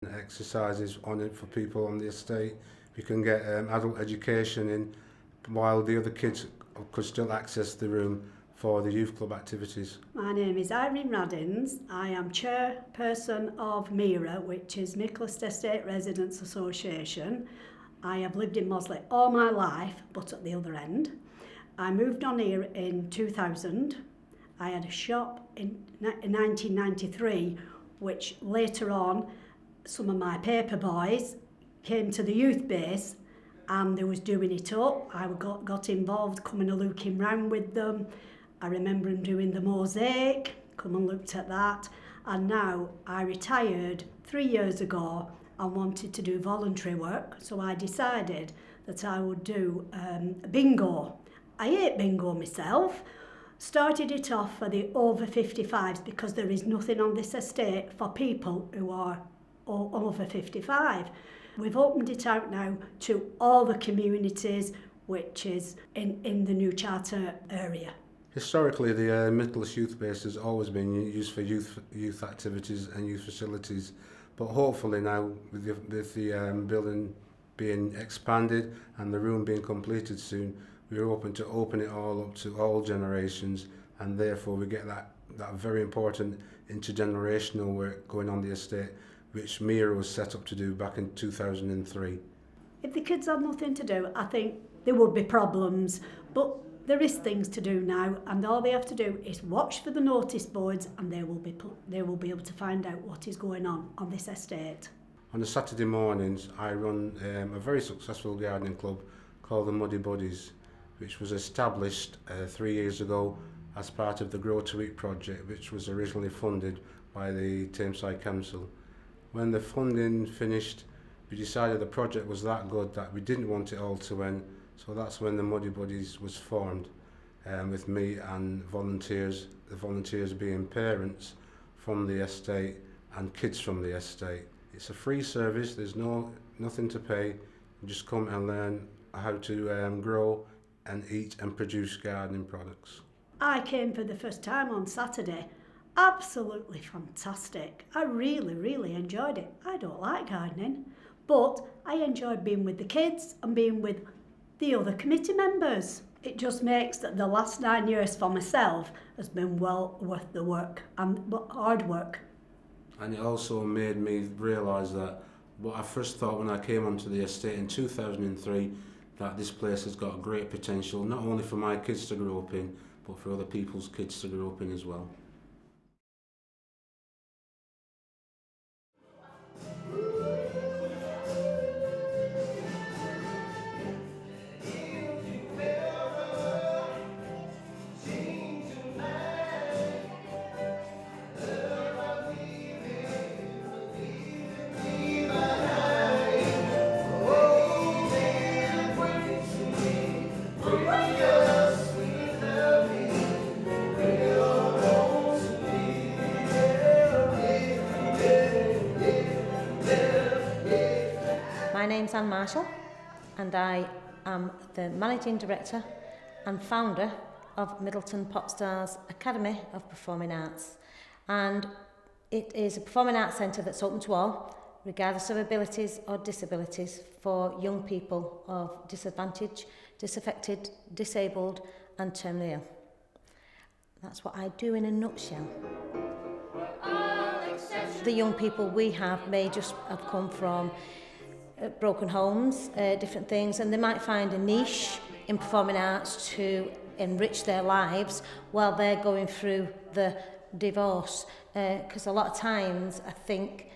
Exercises on it for people on the estate. We can get adult education in while the other kids could still access the room for the youth club activities. My name is Irene Raddins. I am chairperson of MIRA, which is Middleton Estate Residents Association. I have lived in Mosley all my life, but at the other end. I moved on here in 2000. I had a shop in 1993, which later on some of my paper boys came to the youth base and they was doing it up. I got involved, coming and looking round with them. I remember them doing the mosaic, come and looked at that. And now I retired 3 years ago and wanted to do voluntary work, so I decided that I would do bingo. I hate bingo myself. Started it off for the over 55s because there is nothing on this estate for people who are over 55. We've opened it out now to all the communities, which is in the new charter area. Historically, the Middleton Youth Base has always been used for youth activities and youth facilities, but hopefully now with the building being expanded and the room being completed soon, we're open to open it all up to all generations, and therefore we get that very important intergenerational work going on the estate, which MIRA was set up to do back in 2003. If the kids had nothing to do, I think there would be problems, but there is things to do now, and all they have to do is watch for the notice boards, and they will be able to find out what is going on this estate. On the Saturday mornings, I run a very successful gardening club called the Muddy Buddies, which was established 3 years ago as part of the Grow to Eat project, which was originally funded by the Tameside Council. When the funding finished, we decided the project was that good that we didn't want it all to end, so that's when the Muddy Buddies was formed, with me and volunteers, the volunteers being parents from the estate and kids from the estate. It's a free service, there's nothing to pay, you just come and learn how to grow and eat and produce gardening products. I came for the first time on Saturday. Absolutely fantastic. I really enjoyed it. I don't like gardening, but I enjoyed being with the kids and being with the other committee members. It just makes that the last 9 years for myself has been well worth the work and hard work. And it also made me realise that what I first thought when I came onto the estate in 2003, that this place has got great potential, not only for my kids to grow up in, but for other people's kids to grow up in as well. My name's Anne Marshall, and I am the Managing Director and founder of Middleton Popstars Academy of Performing Arts. And it is a performing arts centre that's open to all, regardless of abilities or disabilities, for young people of disadvantage, disaffected, disabled and terminally ill. That's what I do in a nutshell. The young people we have may just have come from broken homes, different things, and they might find a niche in performing arts to enrich their lives while they're going through the divorce. Because a lot of times I think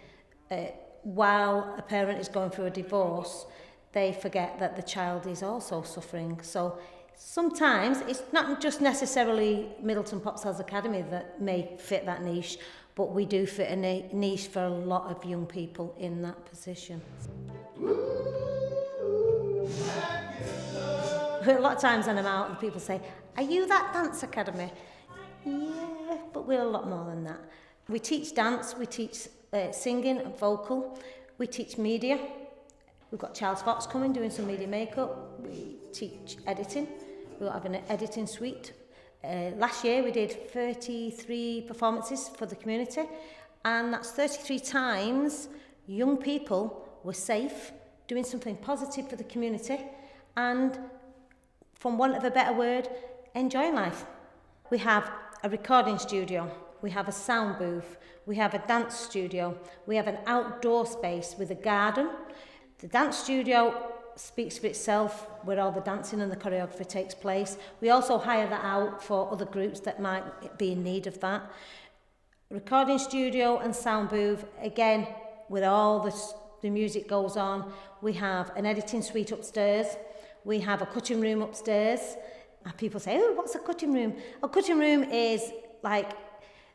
while a parent is going through a divorce, they forget that the child is also suffering. So sometimes it's not just necessarily Middleton Popstars Academy that may fit that niche, but we do fit a niche for a lot of young people in that position. A lot of times when I'm out and people say, "Are you that dance academy?" Yeah, but we're a lot more than that. We teach dance, we teach singing and vocal, we teach media. We've got Charles Fox coming doing some media makeup. We teach editing. We'll have an editing suite. Last year we did 33 performances for the community, and that's 33 times young people were safe, doing something positive for the community, and, from want of a better word, enjoying life. We have a recording studio, we have a sound booth, we have a dance studio, we have an outdoor space with a garden. The dance studio speaks for itself, where all the dancing and the choreography takes place. We also hire that out for other groups that might be in need of that. Recording studio and sound booth, again, where all the music goes on. We have an editing suite upstairs. We have a cutting room upstairs. And people say, oh, what's a cutting room? A cutting room is like,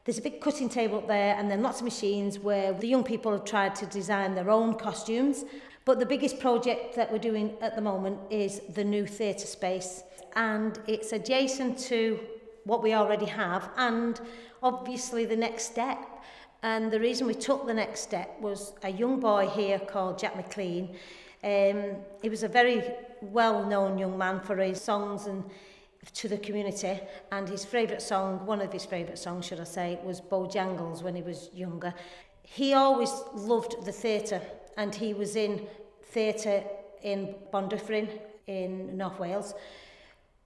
there's a big cutting table up there and then lots of machines where the young people have tried to design their own costumes. But the biggest project that we're doing at the moment is the new theatre space. And it's adjacent to what we already have and obviously the next step. And the reason we took the next step was a young boy here called Jack McLean. He was a very well-known young man for his songs and to the community, and his favourite song, one of his favourite songs should I say, was Bojangles when he was younger. He always loved the theatre, and he was in theatre in Bondyffryn in North Wales,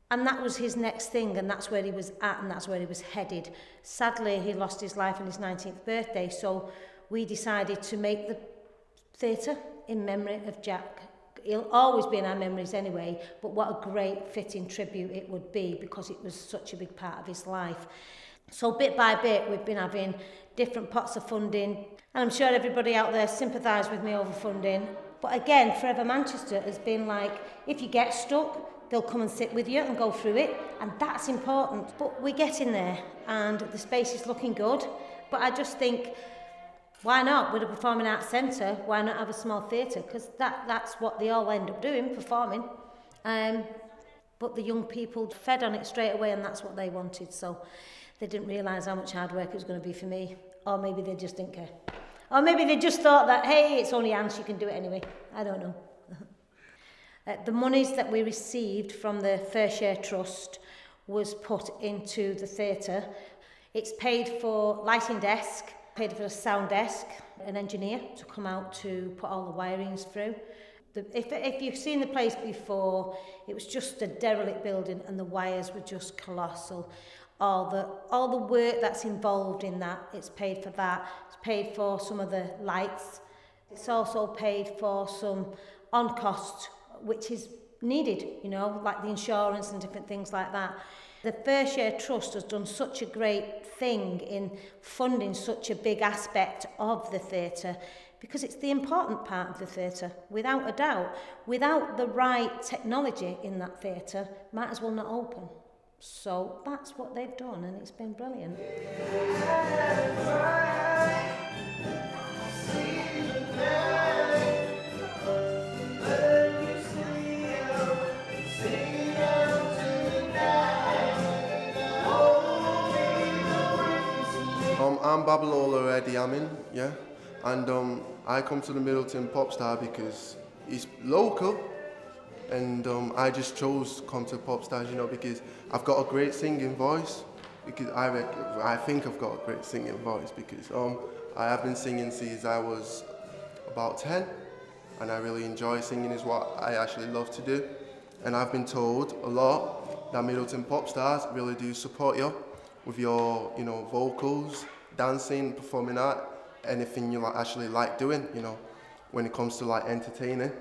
and that was his next thing, and that's where he was at, and that's where he was headed. Sadly, he lost his life on his 19th birthday, so we decided to make the theatre in memory of Jack. He'll always be in our memories anyway, but what a great fitting tribute it would be because it was such a big part of his life. So bit by bit, we've been having different pots of funding, and I'm sure everybody out there sympathise with me over funding. But again, Forever Manchester has been like, if you get stuck, they'll come and sit with you and go through it, and that's important. But we're getting there, and the space is looking good. But I just think, why not? With a performing arts centre, why not have a small theatre? Because that's what they all end up doing, performing. But the young people fed on it straight away, and that's what they wanted. So they didn't realise how much hard work it was going to be for me. Or maybe they just didn't care. Or maybe they just thought that, hey, it's only Anne, she can do it anyway. I don't know. The monies that we received from the Fair Share Trust was put into the theatre. It's paid for lighting desk, paid for a sound desk, an engineer to come out to put all the wirings through. If you've seen the place before, it was just a derelict building and the wires were just colossal. All the work that's involved in that, it's paid for that. It's paid for some of the lights. It's also paid for some on cost, which is needed, you know, like the insurance and different things like that. The Fair Share Trust has done such a great thing in funding such a big aspect of the theatre because it's the important part of the theatre, without a doubt. Without the right technology in that theatre, might as well not open. So that's what they've done, and it's been brilliant. I'm Babalola Eddie Amin, yeah, and I come to the Middleton Popstar because it's local, and I just chose to come to Popstars, you know, because I've got a great singing voice, because I think I've got a great singing voice, because I have been singing since I was about 10, and I really enjoy singing, is what I actually love to do, and I've been told a lot that Middleton Popstars really do support you with your, you know, vocals, dancing, performing art, anything you actually like doing, you know, when it comes to like entertaining.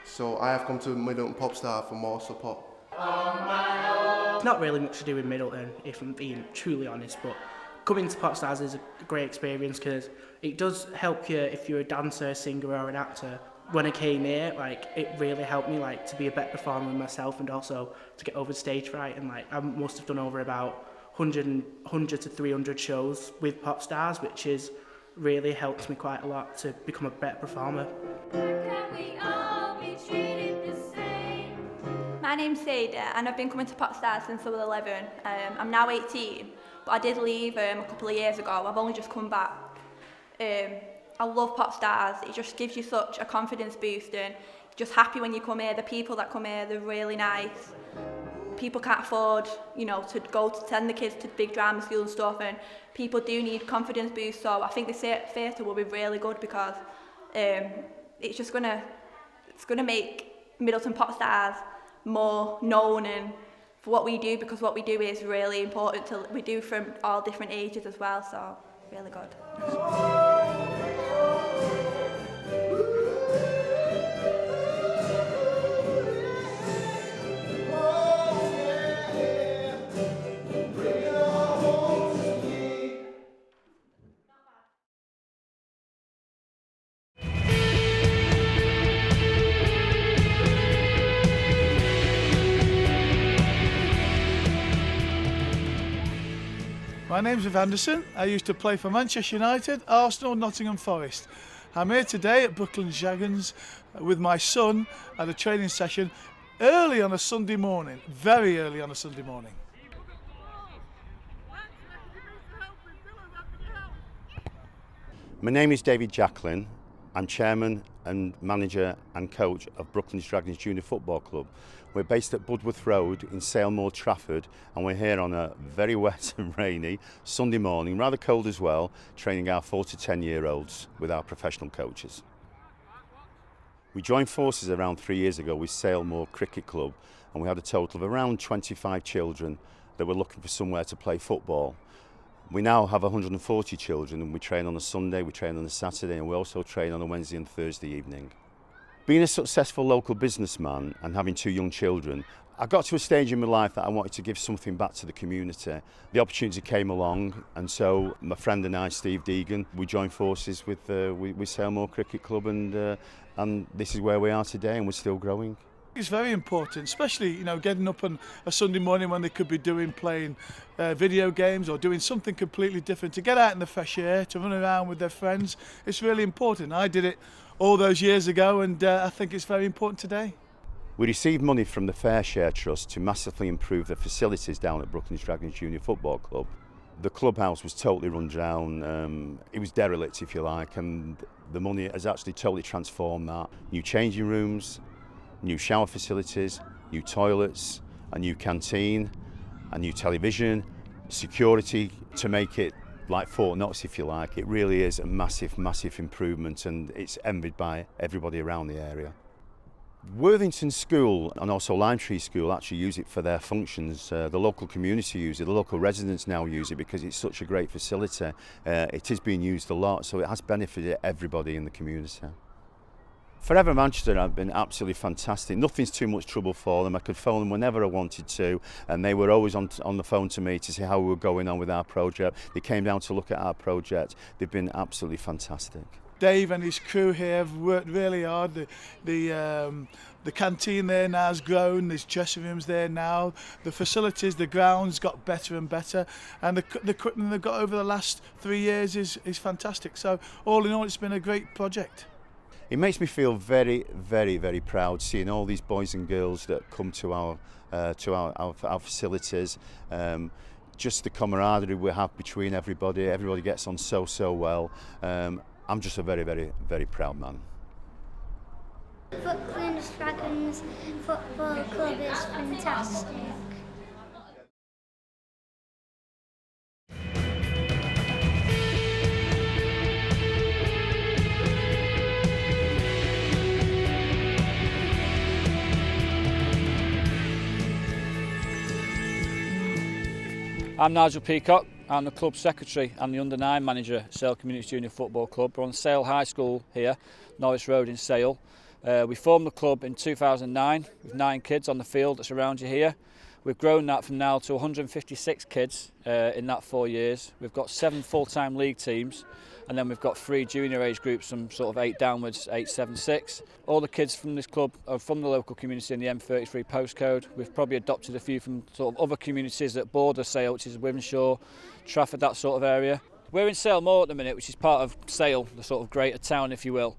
So I have come to Middleton Popstar for more support. It's not really much to do with Middleton, if I'm being truly honest, but coming to Popstars is a great experience because it does help you if you're a dancer, singer or an actor. When I came here, like, it really helped me like to be a better performer myself and also to get over stage fright, and like I must have done over about 100 to 300 shows with Popstars, which has really helped me quite a lot to become a better performer. My name's Sada and I've been coming to Popstars since I was 11. I'm now 18, but I did leave a couple of years ago. I've only just come back. I love Popstars. It just gives you such a confidence boost and just happy when you come here. The people that come here, they're really nice. People can't afford, you know, to go to send the kids to big drama school and stuff, and people do need confidence boost, so I think the theatre will be really good because It's just gonna make Middleton Pop Stars more known and for what we do, because what we do is really important. We do from all different ages as well, so really good. My name's Viv Anderson. I used to play for Manchester United, Arsenal, Nottingham Forest. I'm here today at Brooklands Dragons with my son at a training session early on a Sunday morning, very early on a Sunday morning. My name is David Jacklin. I'm chairman and manager and coach of Brooklands Dragons Junior Football Club. We're based at Budworth Road in Salemore, Trafford, and we're here on a very wet and rainy Sunday morning, rather cold as well, training our 4 to 10-year-olds with our professional coaches. We joined forces around 3 years ago with Salemore Cricket Club, and we had a total of around 25 children that were looking for somewhere to play football. We now have 140 children, and we train on a Sunday, we train on a Saturday, and we also train on a Wednesday and Thursday evening. Being a successful local businessman and having 2 young children, I got to a stage in my life that I wanted to give something back to the community. The opportunity came along, and so my friend and I, Steve Deegan, we joined forces with Salemore Cricket Club, and this is where we are today, and we're still growing. It's very important, especially getting up on a Sunday morning when they could be playing video games or doing something completely different. To get out in the fresh air, to run around with their friends, it's really important. I did it all those years ago, and I think it's very important today. We received money from the Fair Share Trust to massively improve the facilities down at Brooklands Dragons Junior Football Club. The clubhouse was totally run down, it was derelict if you like, and the money has actually totally transformed that. New changing rooms, new shower facilities, new toilets, a new canteen, a new television, security to make it like Fort Knox if you like. It really is a massive, massive improvement, and it's envied by everybody around the area. Worthington School and also Lime Tree School actually use it for their functions. The local community use it, the local residents now use it because it's such a great facility. It is being used a lot, so it has benefited everybody in the community. Forever Manchester have been absolutely fantastic. Nothing's too much trouble for them. I could phone them whenever I wanted to, and they were always on the phone to me to see how we were going on with our project. They came down to look at our project. They've been absolutely fantastic. Dave and his crew here have worked really hard. The canteen there now has grown. There's dressing rooms there now. The facilities, the grounds got better and better, and the equipment they've got over the last 3 years is fantastic. So all in all, it's been a great project. It makes me feel very, very, very proud seeing all these boys and girls that come to our facilities. Just the camaraderie we have between everybody. Everybody gets on so well. I'm just a very, very, very proud man. Brooklands Dragons Football Club is fantastic. I'm Nigel Peacock. I'm the club secretary and the under-9 manager at Sale Community Junior Football Club. We're on Sale High School here, Norris Road in Sale. We formed the club in 2009 with 9 kids on the field that's around you here. We've grown that from now to 156 kids in that 4 years. We've got 7 full-time league teams, and then we've got 3 junior age groups from sort of 8 downwards, 8, 7, 6. All the kids from this club are from the local community in the M33 postcode. We've probably adopted a few from sort of other communities that border Sale, which is Wimshaw, Trafford, that sort of area. We're in Salemore at the minute, which is part of Sale, the sort of greater town, if you will.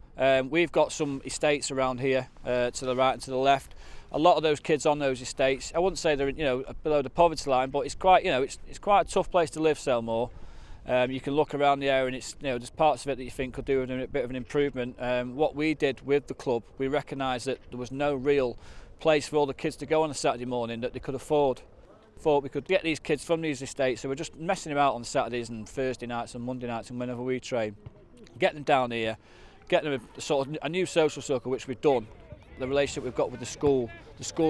We've got some estates around here to the right and to the left. A lot of those kids on those estates, I wouldn't say they're below the poverty line, but it's quite it's quite a tough place to live, Salemore. You can look around the area and it's there's parts of it that you think could do with a bit of an improvement. What we did with the club, we recognised that there was no real place for all the kids to go on a Saturday morning that they could afford. Thought we could get these kids from these estates, so we're just messing them out on Saturdays and Thursday nights and Monday nights and whenever we train. Get them down here, getting them a sort of a new social circle, which we've done. The relationship we've got with the school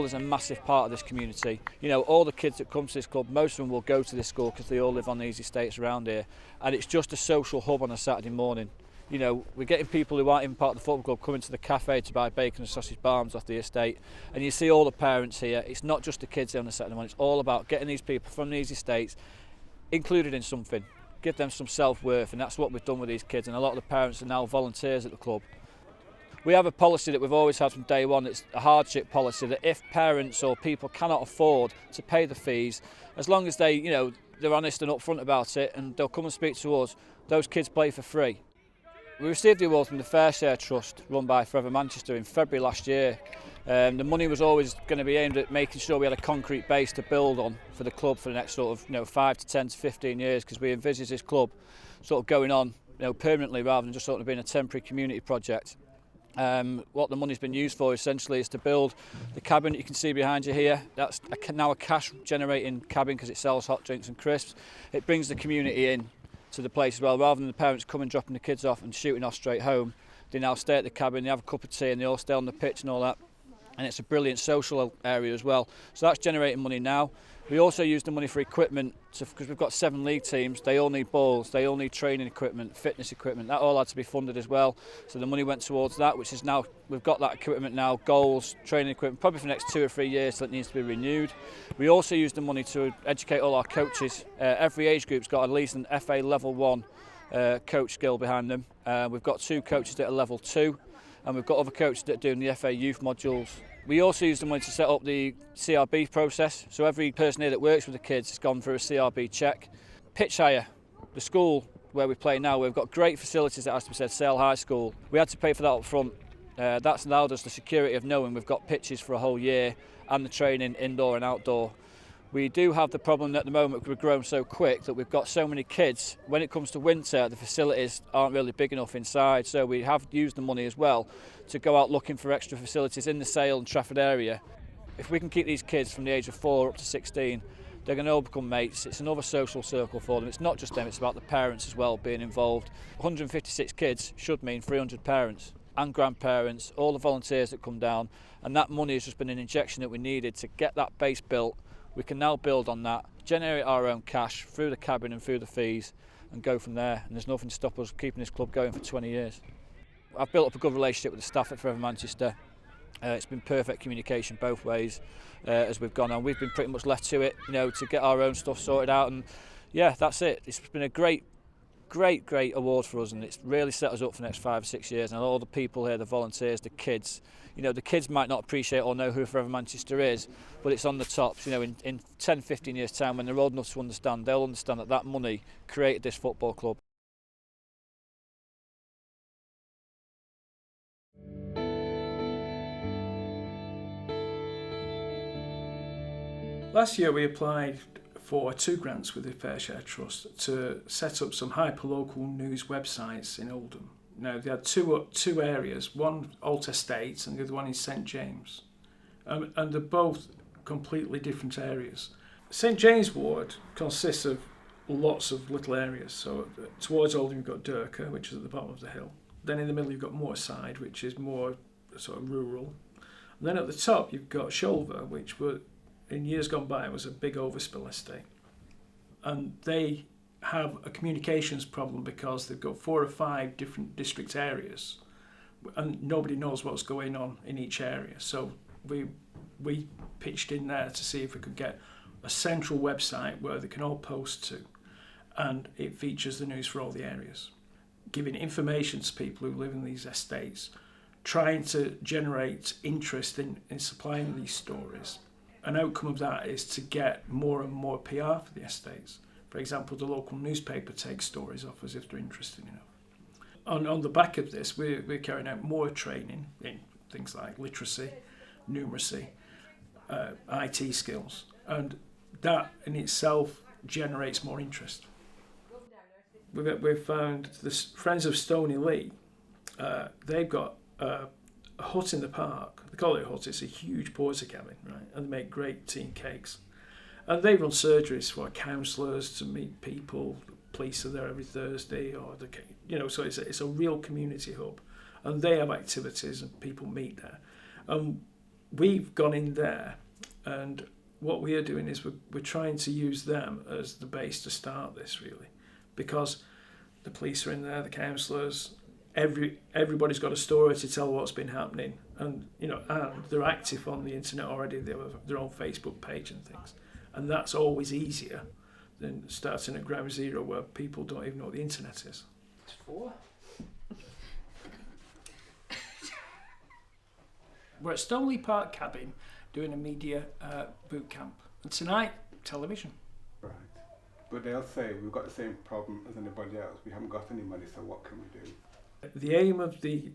is a massive part of this community. You know, all the kids that come to this club, most of them will go to this school because they all live on these estates around here, and it's just a social hub on a Saturday morning. You know, we're getting people who aren't even part of the football club coming to the cafe to buy bacon and sausage barms off the estate, and you see all the parents here. It's not just the kids here on the Saturday morning, it's all about getting these people from these estates included in something, give them some self-worth, and that's what we've done with these kids, and a lot of the parents are now volunteers at the club. We have a policy that we've always had from day one. It's a hardship policy that if parents or people cannot afford to pay the fees, as long as they, you know, they're honest and upfront about it and they'll come and speak to us, those kids play for free. We received the award from the Fair Share Trust run by Forever Manchester in February last year. The money was always going to be aimed at making sure we had a concrete base to build on for the club for the next sort of 5 to 10 to 15 years, because we envisage this club sort of going on permanently rather than just sort of being a temporary community project. What the money's been used for essentially is to build the cabin that you can see behind you here. That's now a cash generating cabin because it sells hot drinks and crisps. It brings the community in to the place as well, rather than the parents coming dropping the kids off and shooting off straight home. They now stay at the cabin, they have a cup of tea and they all stay on the pitch and all that, and it's a brilliant social area as well. So that's generating money now. We also use the money for equipment, because we've got 7 league teams. They all need balls, they all need training equipment, fitness equipment. That all had to be funded as well. So the money went towards that, which is now, we've got that equipment now, goals, training equipment, probably for the next 2 or 3 years, so it needs to be renewed. We also use the money to educate all our coaches. Every age group's got at least an FA level 1 coach skill behind them. We've got 2 coaches that are level 2, and we've got other coaches that are doing the FA youth modules. We also use the money to set up the CRB process, so every person here that works with the kids has gone through a CRB check. Pitch hire, the school where we play now, we've got great facilities at, as we said, Sale High School. We had to pay for that up front. That's allowed us the security of knowing we've got pitches for a whole year and the training indoor and outdoor. We do have the problem at the moment, we've grown so quick that we've got so many kids. When it comes to winter, the facilities aren't really big enough inside, so we have used the money as well to go out looking for extra facilities in the Sale and Trafford area. If we can keep these kids from the age of 4 up to 16, they're going to all become mates. It's another social circle for them. It's not just them, it's about the parents as well being involved. 156 kids should mean 300 parents and grandparents, all the volunteers that come down, and that money has just been an injection that we needed to get that base built. We can now build on that, generate our own cash through the cabin and through the fees, and go from there. And there's nothing to stop us keeping this club going for 20 years. I've built up a good relationship with the staff at Forever Manchester. It's been perfect communication both ways as we've gone on. We've been pretty much left to it, to get our own stuff sorted out. And yeah, that's it. It's been a great award for us, and it's really set us up for the next 5 or 6 years. And all the people here, the volunteers, the kids, the kids might not appreciate or know who Forever Manchester is, but it's on the tops. In 10, 15 years' time, when they're old enough to understand, they'll understand that money created this football club. Last year we applied for 2 grants with the Fair Share Trust to set up some hyperlocal news websites in Oldham. Now, they had two areas, one Alt Estates and the other one in St James. And they're both completely different areas. St James Ward consists of lots of little areas. So towards Oldham you've got Durker, which is at the bottom of the hill. Then in the middle you've got Moorside, which is more sort of rural. And then at the top you've got Shulver, which in years gone by was a big overspill estate. And they have a communications problem because they've got 4 or 5 different district areas and nobody knows what's going on in each area. So we pitched in there to see if we could get a central website where they can all post to, and it features the news for all the areas, giving information to people who live in these estates, trying to generate interest in supplying these stories. An outcome of that is to get more and more PR for the estates. For example, the local newspaper takes stories off us if they're interested enough. On the back of this, we're carrying out more training in things like literacy, numeracy, IT skills, and that in itself generates more interest. We've found the Friends of Stony Lee, they've got a hut in the park. They call it a hut, it's a huge porter cabin, right? And they make great tea and cakes. And they run surgeries for counsellors to meet people. The police are there every Thursday, so it's a real community hub. and they have activities and people meet there. We've gone in there, and what we are doing is we're trying to use them as the base to start this, really, because the police are in there, the councillors, everybody's got a story to tell what's been happening, and and they're active on the internet already. They have their own Facebook page and things, and that's always easier than starting at ground zero where people don't even know what the internet is. We're at Stoneleigh Park Cabin doing a media boot camp, and tonight television. Right, but they'll say we've got the same problem as anybody else. We haven't got any money, so what can we do? The aim of the